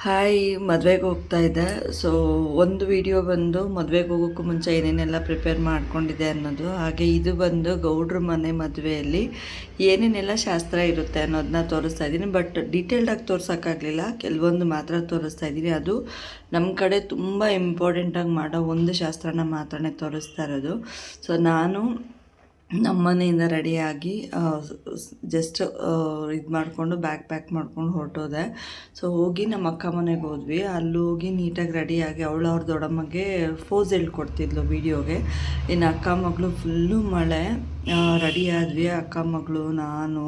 Hi, ಮದುವೆಗೆ ಹೋಗ್ತಾ ಇದ್ದೆ. ಸೊ ಒಂದು ವಿಡಿಯೋ ಬಂದು ಮದುವೆಗೆ ಹೋಗೋಕ್ಕೂ ಮುಂಚೆ ಏನೇನೆಲ್ಲ ಪ್ರಿಪೇರ್ ಮಾಡ್ಕೊಂಡಿದ್ದೆ ಅನ್ನೋದು. ಹಾಗೆ ಇದು ಬಂದು ಗೌಡ್ರ ಮನೆ ಮದುವೆಯಲ್ಲಿ ಏನೇನೆಲ್ಲ ಶಾಸ್ತ್ರ ಇರುತ್ತೆ ಅನ್ನೋದನ್ನ ತೋರಿಸ್ತಾ ಇದ್ದೀನಿ. ಬಟ್ ಡೀಟೇಲ್ಡಾಗಿ ತೋರ್ಸೋಕ್ಕಾಗಲಿಲ್ಲ, ಕೆಲವೊಂದು ಮಾತ್ರ ತೋರಿಸ್ತಾ ಇದ್ದೀನಿ. ಅದು ನಮ್ಮ ಕಡೆ ತುಂಬ ಇಂಪಾರ್ಟೆಂಟಾಗಿ ಮಾಡೋ ಒಂದು ಶಾಸ್ತ್ರನ ಮಾತ್ರನೇ ತೋರಿಸ್ತಾ ಇರೋದು. ಸೊ ನಾನು ನಮ್ಮ ಮನೆಯಿಂದ ರೆಡಿಯಾಗಿ ಜಸ್ಟ್ ಇದು ಮಾಡಿಕೊಂಡು ಬ್ಯಾಗ್ ಪ್ಯಾಕ್ ಮಾಡ್ಕೊಂಡು ಹೊರಟೋದೆ. ಸೊ ಹೋಗಿ ನಮ್ಮ ಅಕ್ಕ ಮನೆಗೆ ಹೋದ್ವಿ. ಅಲ್ಲಿ ಹೋಗಿ ನೀಟಾಗಿ ರೆಡಿಯಾಗಿ ಅವ್ರ ದೊಡ್ಡಮ್ಮಗೆ ಫೋಸ್ ಹೇಳ್ಕೊಡ್ತಿದ್ಲು ವೀಡಿಯೋಗೆ. ಇನ್ನು ಅಕ್ಕ ಮಗಳು ಫುಲ್ಲು ಮಳೆ. ರೆಡಿ ಆದ್ವಿ ಅಕ್ಕ ಮಗಳು, ನಾನು,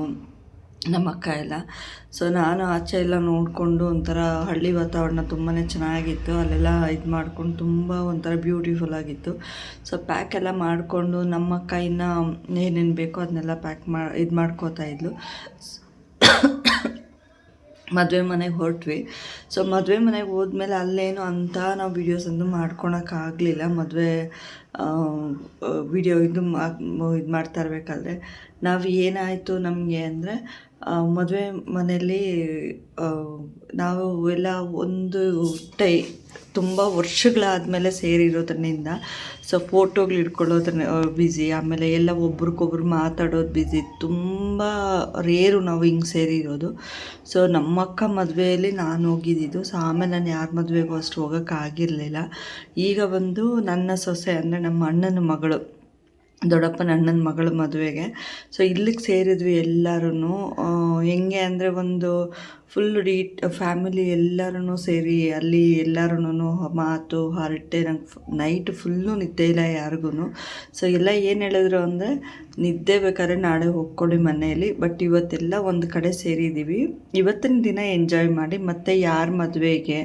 ನಮ್ಮ ಅಕ್ಕ ಎಲ್ಲ. ಸೊ ನಾನು ಆಚೆ ಎಲ್ಲ ನೋಡಿಕೊಂಡು ಒಂಥರ ಹಳ್ಳಿ ವಾತಾವರಣ ತುಂಬಾ ಚೆನ್ನಾಗಿತ್ತು. ಅಲ್ಲೆಲ್ಲ ಇದು ಮಾಡ್ಕೊಂಡು ತುಂಬ ಒಂಥರ ಬ್ಯೂಟಿಫುಲ್ ಆಗಿತ್ತು. ಸೊ ಪ್ಯಾಕ್ ಎಲ್ಲ ಮಾಡಿಕೊಂಡು ನಮ್ಮ ಅಕ್ಕ ಇನ್ನೂ ಏನೇನು ಬೇಕೋ ಅದನ್ನೆಲ್ಲ ಇದು ಮಾಡ್ಕೋತಾ ಇದ್ಲು. ಮದುವೆ ಮನೆಗೆ ಹೊರಟ್ವಿ. ಸೊ ಮದುವೆ ಮನೆಗೆ ಹೋದ್ಮೇಲೆ ಅಲ್ಲೇನು ಅಂತ ನಾವು ವೀಡಿಯೋಸ್ ಅಂತೂ ಮಾಡ್ಕೊಳಕ್ಕಾಗಲಿಲ್ಲ. ಮದುವೆ ವಿಡಿಯೋ ಇದು ಮಾಡ್ತಾ ಇರಬೇಕಾದ್ರೆ ನಾವು ಏನಾಯಿತು ನಮಗೆ ಅಂದರೆ, ಮದುವೆ ಮನೆಯಲ್ಲಿ ನಾವು ಎಲ್ಲ ಒಂದು ತುಂಬ ವರ್ಷಗಳಾದಮೇಲೆ ಸೇರಿರೋದ್ರಿಂದ ಸೊ ಫೋಟೋಗಳು ಇಟ್ಕೊಳ್ಳೋದ್ರ ಬ್ಯುಸಿ, ಆಮೇಲೆ ಎಲ್ಲ ಒಬ್ರಿಗೊಬ್ರು ಮಾತಾಡೋದು ಬ್ಯುಸಿ. ತುಂಬ ರೇರು ನಾವು ಹಿಂಗೆ ಸೇರಿರೋದು. ಸೊ ನಮ್ಮ ಅಕ್ಕ ಮದುವೆಯಲ್ಲಿ ನಾನು ಹೋಗಿದ್ದಿದ್ದು. ಸೊ ಆಮೇಲೆ ನಾನು ಯಾರ ಮದುವೆಗೂ ಅಷ್ಟು ಹೋಗೋಕ್ಕಾಗಿರಲಿಲ್ಲ. ಈಗ ಬಂದು ನನ್ನ ಸೊಸೆ ಅಂದರೆ ನಮ್ಮ ಅಣ್ಣನ ಮಗಳು, ದೊಡ್ಡಪ್ಪನ ಅಣ್ಣನ ಮಗಳ ಮದುವೆಗೆ ಸೊ ಇಲ್ಲಿಗೆ ಸೇರಿದ್ವಿ ಎಲ್ಲರೂ. ಹೆಂಗೆ ಅಂದರೆ ಒಂದು ಫುಲ್ ಫ್ಯಾಮಿಲಿ ಎಲ್ಲರೂ ಸೇರಿ ಅಲ್ಲಿ ಎಲ್ಲರೂ ಮಾತು ಹರಟೆ. ನಂಗೆ ನೈಟ್ ಫುಲ್ಲು ನಿದ್ದೆ ಇಲ್ಲ ಯಾರಿಗೂ. ಸೊ ಎಲ್ಲ ಏನು ಹೇಳಿದ್ರು ಅಂದರೆ, ನಿದ್ದೆ ಬೇಕಾದ್ರೆ ನಾಳೆ ಹೋಗ್ಕೊಳ್ಳಿ ಮನೆಯಲ್ಲಿ, ಬಟ್ ಇವತ್ತೆಲ್ಲ ಒಂದು ಕಡೆ ಸೇರಿದ್ದೀವಿ, ಇವತ್ತಿನ ದಿನ ಎಂಜಾಯ್ ಮಾಡಿ, ಮತ್ತು ಯಾರ ಮದುವೆಗೆ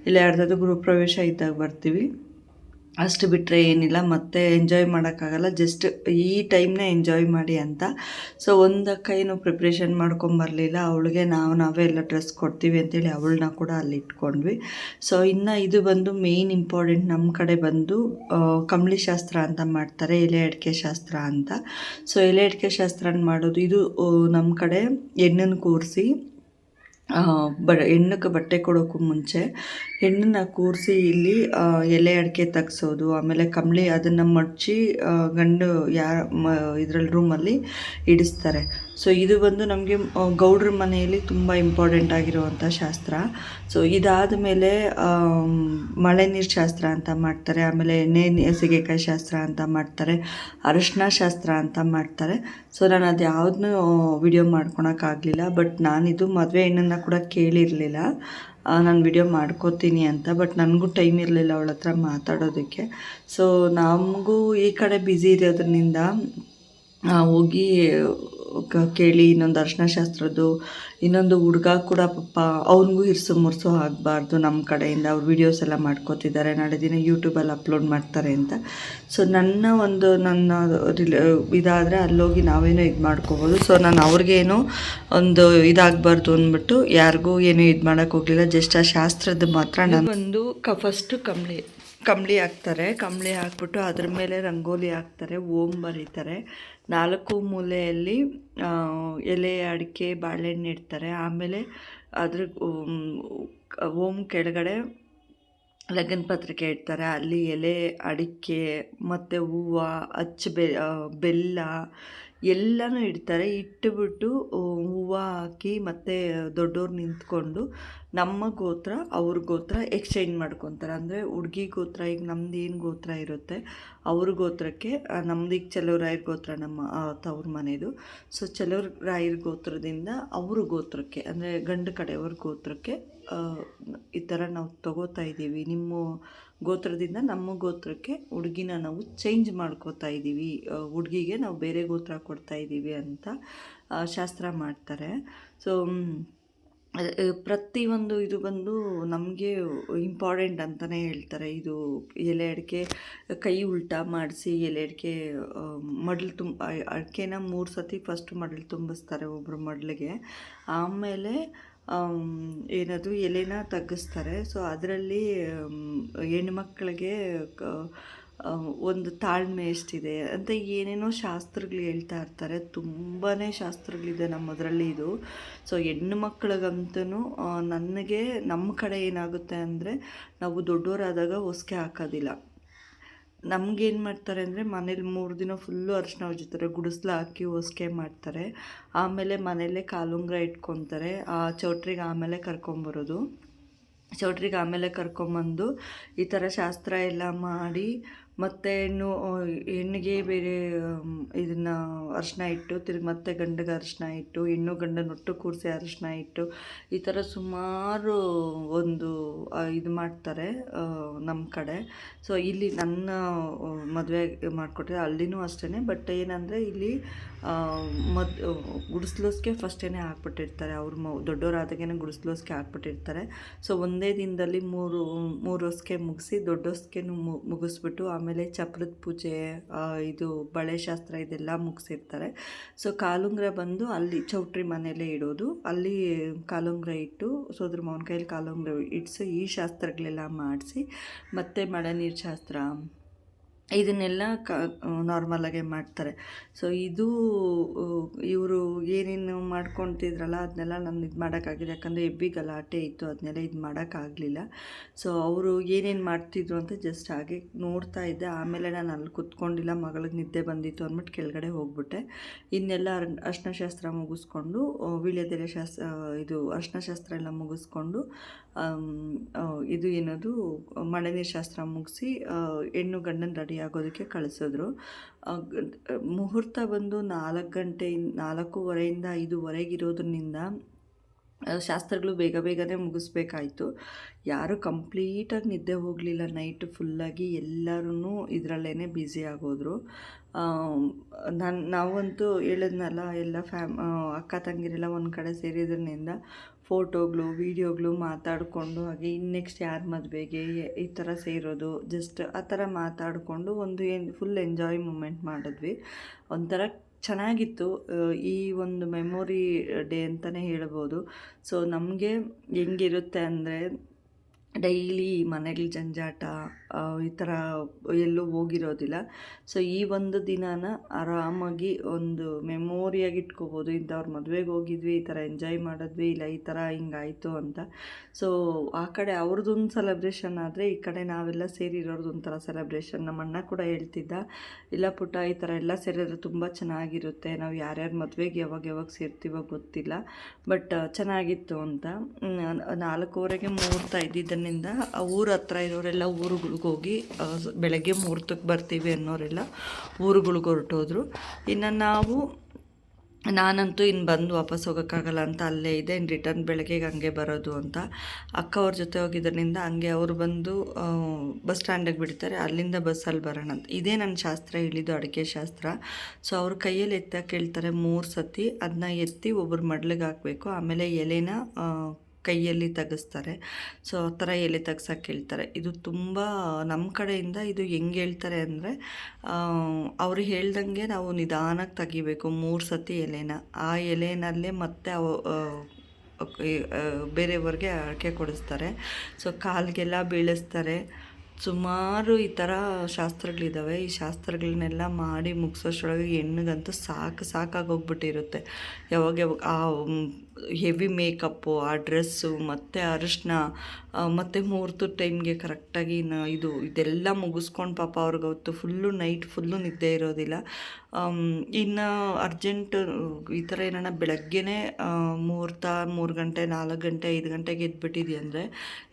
ಇಲ್ಲ ಯಾರ್ದಾದ್ರು ಗೃಹಪ್ರವೇಶ ಇದ್ದಾಗ ಬರ್ತೀವಿ, ಅಷ್ಟು ಬಿಟ್ಟರೆ ಏನಿಲ್ಲ, ಮತ್ತೆ ಎಂಜಾಯ್ ಮಾಡೋಕ್ಕಾಗಲ್ಲ, ಜಸ್ಟ್ ಈ ಟೈಮ್ನ ಎಂಜಾಯ್ ಮಾಡಿ ಅಂತ. ಸೊ ಒಂದಕ್ಕ ಏನು ಪ್ರಿಪ್ರೇಷನ್ ಮಾಡ್ಕೊಂಬರಲಿಲ್ಲ. ಅವಳಿಗೆ ನಾವೇ ಎಲ್ಲ ಡ್ರೆಸ್ ಕೊಡ್ತೀವಿ ಅಂತೇಳಿ ಅವಳನ್ನ ಕೂಡ ಅಲ್ಲಿ ಇಟ್ಕೊಂಡ್ವಿ. ಸೊ ಇನ್ನು ಇದು ಬಂದು ಮೇಯ್ನ್ ಇಂಪಾರ್ಟೆಂಟ್. ನಮ್ಮ ಕಡೆ ಬಂದು ಕಂಬಳಿ ಶಾಸ್ತ್ರ ಅಂತ ಮಾಡ್ತಾರೆ, ಎಲೆ ಅಡಿಕೆ ಶಾಸ್ತ್ರ ಅಂತ. ಸೊ ಎಲೆ ಅಡಿಕೆ ಶಾಸ್ತ್ರ ಮಾಡೋದು ಇದು ನಮ್ಮ ಕಡೆ ಹೆಣ್ಣನ್ನು ಕೂರಿಸಿ ಹೆಣ್ಣಕ್ಕೆ ಬಟ್ಟೆ ಕೊಡೋಕ್ಕೂ ಮುಂಚೆ ಹೆಣ್ಣನ್ನು ಕೂರಿಸಿ ಇಲ್ಲಿ ಎಲೆ ಅಡಿಕೆ ತೆಗ್ಸೋದು, ಆಮೇಲೆ ಕಂಬಳಿ ಅದನ್ನು ಮಡಚಿ ಗಂಡು ಇದರಲ್ಲಿ ರೂಮಲ್ಲಿ ಇಡಿಸ್ತಾರೆ. ಸೊ ಇದು ಬಂದು ನಮಗೆ ಗೌಡ್ರ ಮನೆಯಲ್ಲಿ ತುಂಬ ಇಂಪಾರ್ಟೆಂಟ್ ಆಗಿರುವಂಥ ಶಾಸ್ತ್ರ. ಸೊ ಇದಾದ ಮೇಲೆ ಮಳೆ ನೀರು ಶಾಸ್ತ್ರ ಅಂತ ಮಾಡ್ತಾರೆ, ಆಮೇಲೆ ಎಣ್ಣೆ ಸೀಗೆಕಾಯಿ ಶಾಸ್ತ್ರ ಅಂತ ಮಾಡ್ತಾರೆ, ಅರಿಶಿನ ಶಾಸ್ತ್ರ ಅಂತ ಮಾಡ್ತಾರೆ. ಸೊ ನಾನು ಅದು ಯಾವುದನ್ನೂ ವಿಡಿಯೋ ಮಾಡ್ಕೊಳಕ್ಕಾಗಲಿಲ್ಲ. ಬಟ್ ನಾನಿದು ಮದುವೆ ಹೆಣ್ಣನ್ನು ಕೂಡ ಕೇಳಿರಲಿಲ್ಲ, ನಾನು ವಿಡಿಯೋ ಮಾಡ್ಕೋತೀನಿ ಅಂತ. ಬಟ್ ನನಗೂ ಟೈಮ್ ಇರಲಿಲ್ಲ ಅವಳ ಹತ್ರ ಮಾತಾಡೋದಕ್ಕೆ. ಸೊ ನಮಗೂ ಈ ಕಡೆ ಬ್ಯುಸಿ ಇರೋದ್ರಿಂದ ಹೋಗಿ ಕೇಳಿ ಇನ್ನೊಂದು ಅರಿಶಿನ ಶಾಸ್ತ್ರದ್ದು. ಇನ್ನೊಂದು ಹುಡುಗ ಕೂಡ ಪಾಪ ಅವ್ನಿಗೂ ಹಿರ್ಸು ಮುರ್ಸು ಆಗಬಾರ್ದು ನಮ್ಮ ಕಡೆಯಿಂದ. ಅವ್ರು ವೀಡಿಯೋಸ್ ಎಲ್ಲ ಮಾಡ್ಕೋತಿದ್ದಾರೆ, ನಾಳೆ ದಿನ ಯೂಟ್ಯೂಬಲ್ಲಿ ಅಪ್ಲೋಡ್ ಮಾಡ್ತಾರೆ ಅಂತ. ಸೊ ನನ್ನ ಇದಾದರೆ ಅಲ್ಲೋಗಿ ನಾವೇನೋ ಇದು ಮಾಡ್ಕೋಬೋದು. ಸೊ ನಾನು ಅವ್ರಿಗೇನು ಒಂದು ಇದಾಗಬಾರ್ದು ಅಂದ್ಬಿಟ್ಟು ಯಾರಿಗೂ ಏನೂ ಇದು ಮಾಡೋಕ್ಕೆ ಹೋಗಲಿಲ್ಲ. ಜಸ್ಟ್ ಆ ಶಾಸ್ತ್ರದ ಮಾತ್ರ ನಾನು ಒಂದು ಫಸ್ಟು ಕಂಬಳಿ ಹಾಕ್ತಾರೆ. ಕಂಬಳಿ ಹಾಕ್ಬಿಟ್ಟು ಅದ್ರ ಮೇಲೆ ರಂಗೋಲಿ ಹಾಕ್ತಾರೆ, ಓಂ ಬರೀತಾರೆ. 4 ಮೂಲೆಯಲ್ಲಿ ಎಲೆ ಅಡಿಕೆ ಬಾಳೆಹಣ್ಣು ಇಡ್ತಾರೆ. ಆಮೇಲೆ ಅದ್ರ ಓಂ ಕೆಳಗಡೆ ಲಗ್ನ ಪತ್ರಿಕೆ ಇಡ್ತಾರೆ. ಅಲ್ಲಿ ಎಲೆ ಅಡಿಕೆ ಮತ್ತು ಹೂವು, ಬೆಲ್ಲ ಎಲ್ಲನೂ ಇಡ್ತಾರೆ. ಇಟ್ಟುಬಿಟ್ಟು ಹೂವು ಹಾಕಿ ಮತ್ತು ದೊಡ್ಡವ್ರು ನಿಂತ್ಕೊಂಡು ನಮ್ಮ ಗೋತ್ರ ಅವ್ರ ಗೋತ್ರ ಎಕ್ಸ್ಚೇಂಜ್ ಮಾಡ್ಕೊತಾರೆ. ಅಂದರೆ ಹುಡುಗಿ ಗೋತ್ರ ಈಗ ನಮ್ದು ಏನು ಗೋತ್ರ ಇರುತ್ತೆ ಅವ್ರ ಗೋತ್ರಕ್ಕೆ, ನಮ್ದು ಈಗ ಚೆಲುವರಾಯರ ಗೋತ್ರ ನಮ್ಮ ತವ್ರ ಮನೆಯದು. ಸೊ ಚೆಲುವರಾಯರ ಗೋತ್ರದಿಂದ ಅವ್ರ ಗೋತ್ರಕ್ಕೆ ಅಂದರೆ ಗಂಡು ಕಡೆಯವ್ರ ಗೋತ್ರಕ್ಕೆ ಈ ಥರ ನಾವು ತಗೋತಾ ಇದ್ದೀವಿ. ನಿಮ್ಮ ಗೋತ್ರದಿಂದ ನಮ್ಮ ಗೋತ್ರಕ್ಕೆ ಹುಡುಗಿನ ನಾವು ಚೇಂಜ್ ಮಾಡ್ಕೋತಾ ಇದ್ದೀವಿ, ಹುಡುಗಿಗೆ ನಾವು ಬೇರೆ ಗೋತ್ರ ಕೊಡ್ತಾ ಇದ್ದೀವಿ ಅಂತ ಶಾಸ್ತ್ರ ಮಾಡ್ತಾರೆ. ಸೊ ಪ್ರತಿಯೊಂದು ಇದು ಬಂದು ನಮಗೆ ಇಂಪಾರ್ಟೆಂಟ್ ಅಂತಲೇ ಹೇಳ್ತಾರೆ. ಇದು ಎಲೆ ಅಡಿಕೆ ಕೈ ಉಲ್ಟಾ ಮಾಡಿಸಿ ಎಲೆ ಅಡಿಕೆ ಮಡ್ಲು ಅಡಿಕೆನ 3 ಸತಿ ಫಸ್ಟು ಮಡ್ಲು ತುಂಬಿಸ್ತಾರೆ ಒಬ್ಬರು ಮಡ್ಲಿಗೆ. ಆಮೇಲೆ ಏನದು ಎಲೆನ ತಗ್ಗಿಸ್ತಾರೆ. ಸೊ ಅದರಲ್ಲಿ ಹೆಣ್ಮಕ್ಳಿಗೆ ಒಂದು ತಾಳ್ಮೆ ಎಷ್ಟಿದೆ ಅಂತ ಏನೇನೋ ಶಾಸ್ತ್ರಗಳು ಹೇಳ್ತಾ ಇರ್ತಾರೆ. ತುಂಬಾ ಶಾಸ್ತ್ರಗಳಿದೆ ನಮ್ಮದರಲ್ಲಿ ಇದು. ಸೊ ಹೆಣ್ಣು ಮಕ್ಳಿಗಂತೂ ನನಗೆ ನಮ್ಮ ಕಡೆ ಏನಾಗುತ್ತೆ ಅಂದರೆ, ನಾವು ದೊಡ್ಡವರಾದಾಗ ಹೊಸ್ಕೆ ಹಾಕೋದಿಲ್ಲ. ನಮಗೇನು ಮಾಡ್ತಾರೆ ಅಂದರೆ, ಮನೇಲಿ 3 ದಿನ ಫುಲ್ಲು ಅರಿಶಿನ ಉಜ್ಜುತ್ತಾರೆ, ಗುಡಿಸ್ಲು ಹಾಕಿ ಹೊಸ್ಕೆ ಮಾಡ್ತಾರೆ. ಆಮೇಲೆ ಮನೆಯಲ್ಲೇ ಕಾಲುಂಗುರ ಇಟ್ಕೊತಾರೆ. ಆ ಚೌಟ್ರಿಗೆ ಆಮೇಲೆ ಕರ್ಕೊಂಬರೋದು. ಚೌಟ್ರಿಗೆ ಆಮೇಲೆ ಕರ್ಕೊಂಬಂದು ಈ ಥರ ಶಾಸ್ತ್ರ ಎಲ್ಲ ಮಾಡಿ, ಮತ್ತು ಹೆಣ್ಣಿಗೆ ಬೇರೆ ಇದನ್ನು ಅರಿಶಿನ ಇಟ್ಟು, ತಿರ್ಗಿ ಮತ್ತೆ ಗಂಡಿಗೆ ಅರಿಶಿನ ಇಟ್ಟು, ಹೆಣ್ಣು ಗಂಡನೊಟ್ಟು ಕೂರಿಸಿ ಅರಿಶಿನ ಇಟ್ಟು, ಈ ಥರ ಸುಮಾರು ಒಂದು ಇದು ಮಾಡ್ತಾರೆ ನಮ್ಮ ಕಡೆ. ಸೊ ಇಲ್ಲಿ ನನ್ನ ಮದುವೆ ಮಾಡಿಕೊಟ್ರೆ ಅಲ್ಲಿನೂ ಅಷ್ಟೇ. ಬಟ್ ಏನಂದರೆ ಇಲ್ಲಿ ಗುಡಿಸ್ಲೋಸ್ಗೆ ಫಸ್ಟೇ ಹಾಕ್ಬಿಟ್ಟಿರ್ತಾರೆ. ಅವ್ರು ದೊಡ್ಡವರಾದಾಗೇ ಗುಡಿಸ್ಲೋಸ್ಗೆ ಹಾಕ್ಬಿಟ್ಟಿರ್ತಾರೆ. ಸೊ ಒಂದೇ ದಿನದಲ್ಲಿ ಮೂರು ಹೊಸ್ಕೆ ಮುಗಿಸಿ, ದೊಡ್ಡ ಹೊಸ್ಕೆನೂ ಮುಗಿಸ್ಬಿಟ್ಟು ಆಮೇಲೆ ಚಪ್ರದ ಪೂಜೆ, ಇದು ಬಳೆ ಶಾಸ್ತ್ರ ಇದೆಲ್ಲ ಮುಗಿಸಿರ್ತಾರೆ. ಸೊ ಕಾಲುಂಗುರ ಬಂದು ಅಲ್ಲಿ ಚೌಟ್ರಿ ಮನೆಯಲ್ಲೇ ಇಡೋದು. ಅಲ್ಲಿ ಕಾಲುಂಗುರ ಇಟ್ಟು ಸೋದ್ರ ಮಾವನ ಕೈಯಲ್ಲಿ ಕಾಲುಂಗುರ ಇಡಿಸಿ ಈ ಶಾಸ್ತ್ರಗಳೆಲ್ಲ ಮಾಡಿಸಿ, ಮತ್ತು ಮಳೆ ನೀರು ಶಾಸ್ತ್ರ ಇದನ್ನೆಲ್ಲ ನಾರ್ಮಲಾಗೆ ಮಾಡ್ತಾರೆ. ಸೊ ಇದು ಇವರು ಏನೇನು ಮಾಡ್ಕೊತಿದ್ರಲ್ಲ ಅದನ್ನೆಲ್ಲ ನಾನು ಇದು ಮಾಡೋಕ್ಕಾಗಿದೆ, ಯಾಕಂದರೆ ಹೆವಿ ಗಲಾಟೆ ಇತ್ತು, ಅದನ್ನೆಲ್ಲ ಇದು ಮಾಡೋಕ್ಕಾಗಲಿಲ್ಲ. ಸೊ ಅವರು ಏನೇನು ಮಾಡ್ತಿದ್ರು ಅಂತ ಜಸ್ಟ್ ಹಾಗೆ ನೋಡ್ತಾ ಇದ್ದೆ. ಆಮೇಲೆ ನಾನು ಅಲ್ಲಿ ಕೂತ್ಕೊಂಡಿಲ್ಲ, ಮಗಳಿಗೆ ನಿದ್ದೆ ಬಂದಿತ್ತು ಅಂದ್ಬಿಟ್ಟು ಕೆಳಗಡೆ ಹೋಗ್ಬಿಟ್ಟೆ. ಇನ್ನೆಲ್ಲ ಅರಿಶಿನ ಶಾಸ್ತ್ರ ಮುಗಿಸ್ಕೊಂಡು, ವೀಳ್ಯದೆಲೆ ಶಾಸ್ತ್ರ, ಇದು ಅರಿಶಿನ ಶಾಸ್ತ್ರ ಎಲ್ಲ ಮುಗಿಸ್ಕೊಂಡು, ಇದು ಏನದು ಮಳೆ ನೀರು ಶಾಸ್ತ್ರ ಮುಗಿಸಿ ಹೆಣ್ಣು ಗಂಡನ ರೆಡಿ ಆಗೋದಕ್ಕೆ ಕಳಿಸಿದ್ರು. ಮುಹೂರ್ತ ಬಂದು 4:45 5:15 ಶಾಸ್ತ್ರಗಳು ಬೇಗನೆ ಮುಗಿಸ್ಬೇಕಾಯಿತು. ಯಾರೂ ಕಂಪ್ಲೀಟಾಗಿ ನಿದ್ದೆ ಹೋಗಲಿಲ್ಲ. ನೈಟು ಫುಲ್ಲಾಗಿ ಎಲ್ಲರೂ ಇದರಲ್ಲೇ ಬ್ಯುಸಿ ಆಗೋದ್ರು. ನಾವಂತೂ ಹೇಳಿದ್ನಲ್ಲ, ಎಲ್ಲ ಅಕ್ಕ ತಂಗಿರೆಲ್ಲ ಒಂದು ಕಡೆ ಸೇರಿದ್ರಿಂದ ಫೋಟೋಗಳು ವೀಡಿಯೋಗಳು ಮಾತಾಡಿಕೊಂಡು, ಹಾಗೆ ನೆಕ್ಸ್ಟ್ ಯಾರ ಮದುವೆಗೆ ಈ ಥರ ಸೇರೋದು, ಜಸ್ಟ್ ಆ ಥರ ಮಾತಾಡಿಕೊಂಡು ಒಂದು ಫುಲ್ ಎಂಜಾಯ್ ಮೂಮೆಂಟ್ ಮಾಡಿದ್ವಿ. ಒಂಥರ ಚೆನ್ನಾಗಿತ್ತು. ಈ ಒಂದು ಮೆಮೊರಿ ಡೇ ಅಂತಲೇ ಹೇಳ್ಬೋದು. ಸೊ ನಮಗೆ ಹೆಂಗಿರುತ್ತೆ ಅಂದರೆ, ಡೈಲಿ ಮನೆಗಳ ಜಂಜಾಟ, ಈ ಥರ ಎಲ್ಲೂ ಹೋಗಿರೋದಿಲ್ಲ. ಸೊ ಈ ಒಂದು ದಿನಾನ ಆರಾಮಾಗಿ ಒಂದು ಮೆಮೋರಿಯಾಗಿ ಇಟ್ಕೋಬೋದು. ಇಂಥವ್ರ ಮದುವೆಗೆ ಹೋಗಿದ್ವಿ, ಈ ಥರ ಎಂಜಾಯ್ ಮಾಡಿದ್ವಿ, ಇಲ್ಲ ಈ ಥರ ಹಿಂಗಾಯಿತು ಅಂತ. ಸೊ ಆ ಕಡೆ ಅವ್ರದ್ದೊಂದು ಸೆಲೆಬ್ರೇಷನ್ ಆದರೆ, ಈ ಕಡೆ ನಾವೆಲ್ಲ ಸೇರಿರೋದು ಒಂಥರ ಸೆಲೆಬ್ರೇಷನ್. ನಮ್ಮ ಅಣ್ಣ ಕೂಡ ಹೇಳ್ತಿದ್ದ, ಇಲ್ಲ ಪುಟ್ಟ, ಈ ಥರ ಎಲ್ಲ ಸೇರಿದ್ರೆ ತುಂಬ ಚೆನ್ನಾಗಿರುತ್ತೆ, ನಾವು ಯಾರ್ಯಾರ ಮದುವೆಗೆ ಯಾವಾಗ ಸೇರ್ತೀವೋ ಗೊತ್ತಿಲ್ಲ, ಬಟ್ ಚೆನ್ನಾಗಿತ್ತು ಅಂತ. 4:15 ಮುಹೂರ್ತ ಇದ್ದಿದ್ದನ್ನಿಂದ ಊರ ಹತ್ರ ಇರೋರೆಲ್ಲ ಊರುಗಳಿಗೆ ಹೋಗಿ ಬೆಳಗ್ಗೆ ಮುಹೂರ್ತಕ್ಕೆ ಬರ್ತೀವಿ ಅನ್ನೋರೆಲ್ಲ ಊರುಗಳಿಗೆ ಹೊರಟೋದ್ರು. ಇನ್ನು ನಾನಂತೂ ಇನ್ನು ಬಂದು ವಾಪಸ್ ಹೋಗೋಕ್ಕಾಗಲ್ಲ ಅಂತ ಅಲ್ಲೇ ಇದೆ. ಇನ್ನು ರಿಟರ್ನ್ ಬೆಳಗ್ಗೆಗೆ ಹಂಗೆ ಬರೋದು ಅಂತ ಅಕ್ಕ ಅವ್ರ ಜೊತೆ ಹೋಗಿದ್ದರಿಂದ ಹಂಗೆ ಅವರು ಬಂದು ಬಸ್ ಸ್ಟ್ಯಾಂಡಿಗೆ ಬಿಡ್ತಾರೆ, ಅಲ್ಲಿಂದ ಬಸ್ಸಲ್ಲಿ ಬರೋಣ ಅಂತ. ಇದೇ ನನ್ನ ಶಾಸ್ತ್ರ ಹೇಳಿದ್ದು, ಅಡುಗೆ ಶಾಸ್ತ್ರ. ಸೊ ಅವ್ರ ಕೈಯಲ್ಲಿ ಎತ್ತಕ್ಕೆ ಹೇಳ್ತಾರೆ 3 ಸತಿ. ಅದನ್ನ ಎತ್ತಿ ಒಬ್ಬರು ಮಡ್ಲಿಗೆ ಹಾಕಬೇಕು, ಆಮೇಲೆ ಎಲೆನ ಕೈಯಲ್ಲಿ ತೆಗೆಸ್ತಾರೆ. ಸೊ ಆ ಥರ ಎಲೆ ತೆಗ್ಸೋಕ್ಕೆ ಹೇಳ್ತಾರೆ. ಇದು ತುಂಬ ನಮ್ಮ ಕಡೆಯಿಂದ ಇದು ಹೆಂಗೆ ಹೇಳ್ತಾರೆ ಅಂದರೆ, ಅವರು ಹೇಳ್ದಂಗೆ ನಾವು ನಿಧಾನಕ್ಕೆ ತೆಗಿಬೇಕು 3 ಸತಿ ಎಲೆನ. ಆ ಎಲೆನಲ್ಲೇ ಮತ್ತೆ ಬೇರೆಯವ್ರಿಗೆ ಅಡಿಕೆ ಕೊಡಿಸ್ತಾರೆ. ಸೊ ಕಾಲಿಗೆಲ್ಲ ಬೀಳಿಸ್ತಾರೆ. ಸುಮಾರು ಈ ಥರ ಶಾಸ್ತ್ರಗಳಿದ್ದಾವೆ. ಈ ಶಾಸ್ತ್ರಗಳನ್ನೆಲ್ಲ ಮಾಡಿ ಮುಗಿಸೋಷ್ಟರೊಳಗೆ ಹೆಣ್ಣಿಗಂತೂ ಸಾಕಾಗೋಗ್ಬಿಟ್ಟಿರುತ್ತೆ. ಯಾವಾಗ ಆ ಹೆವಿ ಮೇಕಪ್ಪು, ಆ ಡ್ರೆಸ್ಸು, ಮತ್ತು ಅರಿಶಿನ, ಮತ್ತು ಮುಹೂರ್ತದ ಟೈಮ್ಗೆ ಕರೆಕ್ಟಾಗಿ ಇದೆಲ್ಲ ಮುಗಿಸ್ಕೊಂಡು ಪಾಪ ಅವ್ರಿಗೆ ಅವತ್ತು ಫುಲ್ಲು ನೈಟ್ ಫುಲ್ಲು ನಿದ್ದೆ ಇರೋದಿಲ್ಲ. ಇನ್ನು ಅರ್ಜೆಂಟ್ ಈ ಥರ ಏನಾರ ಬೆಳಗ್ಗೆನೇ ಮುಹೂರ್ತ 3 ಗಂಟೆ 4 ಗಂಟೆ 5 ಗಂಟೆಗೆ ಎದ್ಬಿಟ್ಟಿದೆಯಂದರೆ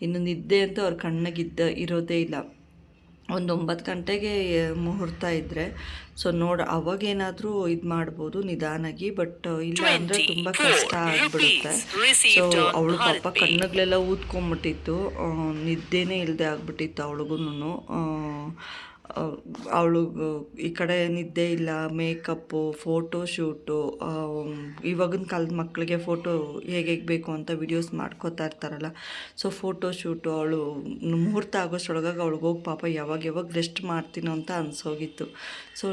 ಇನ್ನು ನಿದ್ದೆ ಅಂತ ಅವ್ರ ಕಣ್ಣಿಗೆ ಇರೋದೇ ಇಲ್ಲ. ಒಂದು 9 ಗಂಟೆಗೆ ಮುಹೂರ್ತ ಇದ್ದರೆ ಸೊ ಅವಾಗೇನಾದರೂ ಇದು ಮಾಡ್ಬೋದು ನಿಧಾನಾಗಿ, ಬಟ್ ಇಲ್ಲ ಅಂದರೆ ತುಂಬ ಕಷ್ಟ ಆಗಿಬಿಡುತ್ತೆ. ಸೊ ಅವಳು ಪಾಪ ಕಣ್ಣುಗಳೆಲ್ಲ ಊದ್ಕೊಂಬಿಟ್ಟಿತ್ತು, ನಿದ್ದೆನೇ ಇಲ್ಲದೆ ಆಗ್ಬಿಟ್ಟಿತ್ತು ಅವಳಿಗೂ. ಅವಳು ಈ ಕಡೆ ನಿದ್ದೆ ಇಲ್ಲ, ಮೇಕಪ್ಪು, ಫೋಟೋ ಶೂಟು, ಇವಾಗಿನ ಕಾಲದ ಮಕ್ಕಳಿಗೆ ಫೋಟೋ ಹೇಗೆ ಬೇಕು ಅಂತ ವಿಡಿಯೋಸ್ ಮಾಡ್ಕೋತಾ ಇರ್ತಾರಲ್ಲ, ಸೊ ಫೋಟೋ ಶೂಟು. ಅವಳು ಮುಹೂರ್ತ ಆಗೋಷ್ಟೊಳಗಾಗಿ ಅವಳಿಗೆ ಹೋಗಿ ಪಾಪ ಯಾವಾಗ ರೆಸ್ಟ್ ಮಾಡ್ತೀನೋ ಅಂತ ಅನಿಸೋಗಿತ್ತು. ಸೊ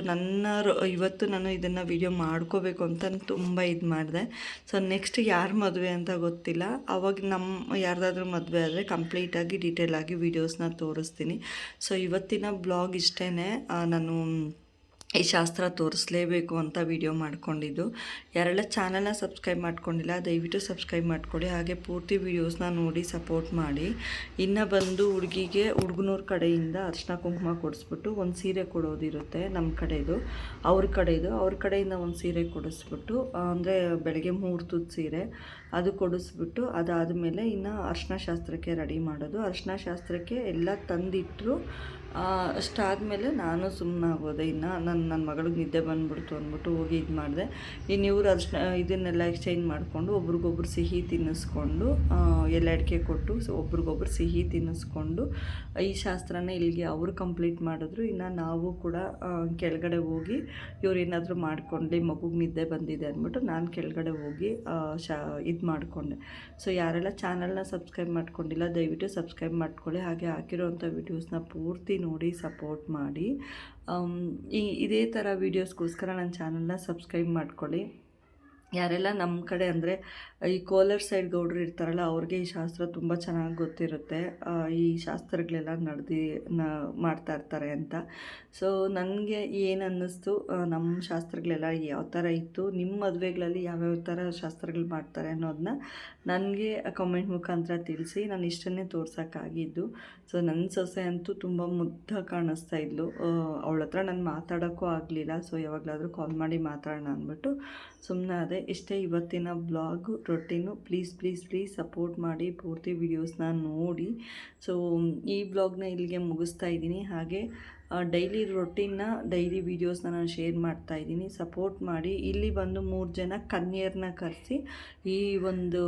ಇವತ್ತು ನಾನು ಇದನ್ನು ವಿಡಿಯೋ ಮಾಡ್ಕೋಬೇಕು ಅಂತ ತುಂಬ ಇದು ಮಾಡಿದೆ. ಸೊ ನೆಕ್ಸ್ಟ್ ಯಾರ ಮದುವೆ ಅಂತ ಗೊತ್ತಿಲ್ಲ, ಅವಾಗ ಯಾರ್ದಾದ್ರೂ ಮದುವೆ ಆದರೆ ಕಂಪ್ಲೀಟಾಗಿ ಡೀಟೇಲಾಗಿ ವೀಡಿಯೋಸ್ನ ತೋರಿಸ್ತೀನಿ. ಸೊ ಇವತ್ತಿನ ಬ್ಲಾಗ್ ಇಷ್ಟೇ ನಾನು ಈ ಶಾಸ್ತ್ರ ತೋರಿಸ್ಲೇಬೇಕು ಅಂತ ವಿಡಿಯೋ ಮಾಡ್ಕೊಂಡಿದ್ದು. ಯಾರೆಲ್ಲ ಚಾನಲ್ನ ಸಬ್ಸ್ಕ್ರೈಬ್ ಮಾಡ್ಕೊಂಡಿಲ್ಲ ದಯವಿಟ್ಟು ಸಬ್ಸ್ಕ್ರೈಬ್ ಮಾಡ್ಕೊಳ್ಳಿ. ಹಾಗೆ ಪೂರ್ತಿ ವೀಡಿಯೋಸ್ನ ನೋಡಿ ಸಪೋರ್ಟ್ ಮಾಡಿ. ಇನ್ನು ಬಂದು ಹುಡುಗಿಗೆ ಹುಡುಗನವ್ರ ಕಡೆಯಿಂದ ಅರ್ಶಿನ ಕುಂಕುಮ ಕೊಡಿಸ್ಬಿಟ್ಟು ಒಂದು ಸೀರೆ ಕೊಡೋದಿರುತ್ತೆ ನಮ್ಮ ಕಡೆದು, ಅವ್ರ ಕಡೆಯಿಂದ ಒಂದು ಸೀರೆ ಕೊಡಿಸ್ಬಿಟ್ಟು, ಅಂದರೆ ಬೆಳಗ್ಗೆ ಮುಹೂರ್ತದ ಸೀರೆ ಅದು ಕೊಡಿಸ್ಬಿಟ್ಟು ಅದಾದಮೇಲೆ ಇನ್ನು ಅರ್ಶಿನ ಶಾಸ್ತ್ರಕ್ಕೆ ರೆಡಿ ಮಾಡೋದು. ಅರ್ಶಿನ ಶಾಸ್ತ್ರಕ್ಕೆ ಎಲ್ಲ ತಂದಿಟ್ಟರು. ಅಷ್ಟಾದಮೇಲೆ ನಾನು ಸುಮ್ಮನಾಗೋದೆ. ಇನ್ನು ನನ್ನ ಮಗಳಿಗೆ ನಿದ್ದೆ ಬಂದುಬಿಡ್ತು ಅಂದ್ಬಿಟ್ಟು ಹೋಗಿ ಇದು ಮಾಡಿದೆ. ಇನ್ನು ಇವರು ಇದನ್ನೆಲ್ಲ ಎಕ್ಸ್ಚೇಂಜ್ ಮಾಡಿಕೊಂಡು ಒಬ್ರಿಗೊಬ್ರು ಸಿಹಿ ತಿನ್ನಿಸ್ಕೊಂಡು ಎಲೆ ಅಡಿಕೆ ಕೊಟ್ಟು ಒಬ್ರಿಗೊಬ್ರು ಸಿಹಿ ತಿನ್ನಿಸ್ಕೊಂಡು ಈ ಶಾಸ್ತ್ರನ ಇಲ್ಲಿಗೆ ಅವರು ಕಂಪ್ಲೀಟ್ ಮಾಡಿದ್ರು. ಇನ್ನು ನಾವು ಕೂಡ ಕೆಳಗಡೆ ಹೋಗಿ ಇವ್ರು ಏನಾದರೂ ಮಾಡ್ಕೊಂಡು ಮಗುಗೆ ನಿದ್ದೆ ಬಂದಿದೆ ಅಂದ್ಬಿಟ್ಟು ನಾನು ಕೆಳಗಡೆ ಹೋಗಿ ಇದು ಮಾಡಿಕೊಂಡೆ. ಸೊ ಯಾರೆಲ್ಲ ಚಾನಲ್ನ ಸಬ್ಸ್ಕ್ರೈಬ್ ಮಾಡ್ಕೊಂಡಿಲ್ಲ ದಯವಿಟ್ಟು ಸಬ್ಸ್ಕ್ರೈಬ್ ಮಾಡ್ಕೊಳ್ಳಿ. ಹಾಗೆ ಹಾಕಿರೋವಂಥ ವೀಡಿಯೋಸ್ನ ಪೂರ್ತಿ ನೋಡಿ ಸಪೋರ್ಟ್ ಮಾಡಿ. ಇದೇ ಥರ ವೀಡಿಯೋಸ್ಗೋಸ್ಕರ ನನ್ನ ಚಾನಲ್ನ ಸಬ್ಸ್ಕ್ರೈಬ್ ಮಾಡ್ಕೊಳ್ಳಿ. ಯಾರೆಲ್ಲ ನಮ್ಮ ಕಡೆ ಅಂದರೆ ಈ ಕೋಲಾರ ಸೈಡ್ ಗೌಡ್ರು ಇರ್ತಾರಲ್ಲ ಅವ್ರಿಗೆ ಈ ಶಾಸ್ತ್ರ ತುಂಬ ಚೆನ್ನಾಗಿ ಗೊತ್ತಿರುತ್ತೆ. ಈ ಶಾಸ್ತ್ರಗಳೆಲ್ಲ ಮಾಡ್ತಾ ಇರ್ತಾರೆ ಅಂತ. ಸೊ ನನಗೆ ಏನು ಅನ್ನಿಸ್ತು, ನಮ್ಮ ಶಾಸ್ತ್ರಗಳೆಲ್ಲ ಯಾವ ಥರ ಇತ್ತು, ನಿಮ್ಮ ಮದುವೆಗಳಲ್ಲಿ ಯಾವ್ಯಾವ ಥರ ಶಾಸ್ತ್ರಗಳು ಮಾಡ್ತಾರೆ ಅನ್ನೋದನ್ನ ನನಗೆ ಕಮೆಂಟ್ ಮುಖಾಂತರ ತಿಳಿಸಿ. ನಾನು ಇಷ್ಟನ್ನೇ ತೋರ್ಸೋಕ್ಕಾಗಿದ್ದು. ಸೊ ನನ್ನ ಸೊಸೆ ಅಂತೂ ತುಂಬ ಮುದ್ದಾಗಿ ಕಾಣಿಸ್ತಾ ಇದ್ಲು. ಅವಳ ಹತ್ರ ನಾನು ಮಾತಾಡೋಕ್ಕೂ ಆಗಲಿಲ್ಲ. ಸೊ ಯಾವಾಗಲಾದರೂ ಕಾಲ್ ಮಾಡಿ ಮಾತಾಡೋಣ ಅಂದ್ಬಿಟ್ಟು ಸುಮ್ಮನೆ ಅದೇ. ಇಷ್ಟೇ ಇವತ್ತಿನ ಬ್ಲಾಗು ರೊಟೀನು. ಪ್ಲೀಸ್ ಸಪೋರ್ಟ್ ಮಾಡಿ, ಪೂರ್ತಿ ವೀಡಿಯೋಸ್ನ ನೋಡಿ. ಸೊ ಈ ಬ್ಲಾಗ್ನ ಇಲ್ಲಿಗೆ ಮುಗಿಸ್ತಾ ಇದ್ದೀನಿ. ಹಾಗೆ ಡೈಲಿ ರೊಟೀನ್ನ ಡೈಲಿ ವೀಡಿಯೋಸ್ನ ನಾನು ಶೇರ್ ಮಾಡ್ತಾಯಿದ್ದೀನಿ. ಸಪೋರ್ಟ್ ಮಾಡಿ. ಇಲ್ಲಿ ಬಂದು 3 ಜನ ಕನ್ಯರನ್ನ ಕರೆಸಿ ಈ ಒಂದು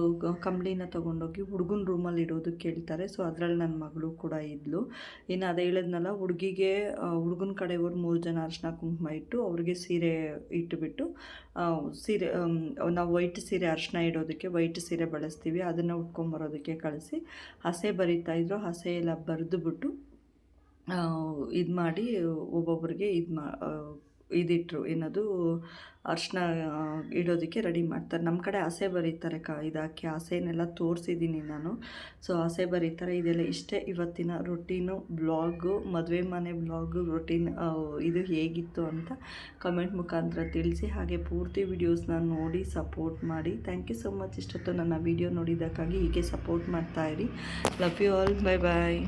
ಕಂಬಳಿನ ತೊಗೊಂಡೋಗಿ ಹುಡುಗನ ರೂಮಲ್ಲಿ ಇಡೋದಕ್ಕೆ ಹೇಳ್ತಾರೆ. ಸೊ ಅದರಲ್ಲಿ ನನ್ನ ಮಗಳು ಕೂಡ ಇದ್ಲು. ಇನ್ನು ಅದು ಹೇಳಿದ್ನಲ್ಲ, ಹುಡುಗನ ಕಡೆಯವರು 3 ಜನ ಅರಿಶಿನ ಕುಂಕುಮ ಇಟ್ಟು ಅವ್ರಿಗೆ ಸೀರೆ ಇಟ್ಟುಬಿಟ್ಟು, ಸೀರೆ ನಾವು ವೈಟ್ ಸೀರೆ ಅರಿಶಿನ ಇಡೋದಕ್ಕೆ ವೈಟ್ ಸೀರೆ ಬಳಸ್ತೀವಿ, ಅದನ್ನು ಉಟ್ಕೊಂಬರೋದಕ್ಕೆ ಕಳಿಸಿ ಹಸೆ ಬರಿತಾಯಿದ್ರು. ಹಸೆ ಎಲ್ಲ ಬರೆದುಬಿಟ್ಟು ಇದು ಮಾಡಿ ಒಬ್ಬೊಬ್ಬರಿಗೆ ಇದಿಟ್ಟರು, ಏನದು ಅರಿಶಿನ ಇಡೋದಕ್ಕೆ ರೆಡಿ ಮಾಡ್ತಾರೆ. ನಮ್ಮ ಕಡೆ ಹಸೆ ಬರೀತಾರೆ ಇದಾಕಿ. ಹಸೆನೆಲ್ಲ ತೋರಿಸಿದ್ದೀನಿ ನಾನು. ಸೊ ಹಸೆ ಬರೀತಾರೆ. ಇದೆಲ್ಲ ಇಷ್ಟೇ ಇವತ್ತಿನ ರೊಟೀನು ಬ್ಲಾಗು, ಮದುವೆ ಮನೆ ಬ್ಲಾಗು ರೊಟೀನ್. ಇದು ಹೇಗಿತ್ತು ಅಂತ ಕಮೆಂಟ್ ಮುಖಾಂತರ ತಿಳಿಸಿ. ಹಾಗೆ ಪೂರ್ತಿ ವೀಡಿಯೋಸ್ನ ನೋಡಿ ಸಪೋರ್ಟ್ ಮಾಡಿ. Thank you so much. ಇಷ್ಟೊತ್ತು ನನ್ನ ವೀಡಿಯೋ ನೋಡಿದ್ದಕ್ಕಾಗಿ ಹೀಗೆ ಸಪೋರ್ಟ್ ಮಾಡ್ತಾಯಿರಿ. Love you all. Bye bye.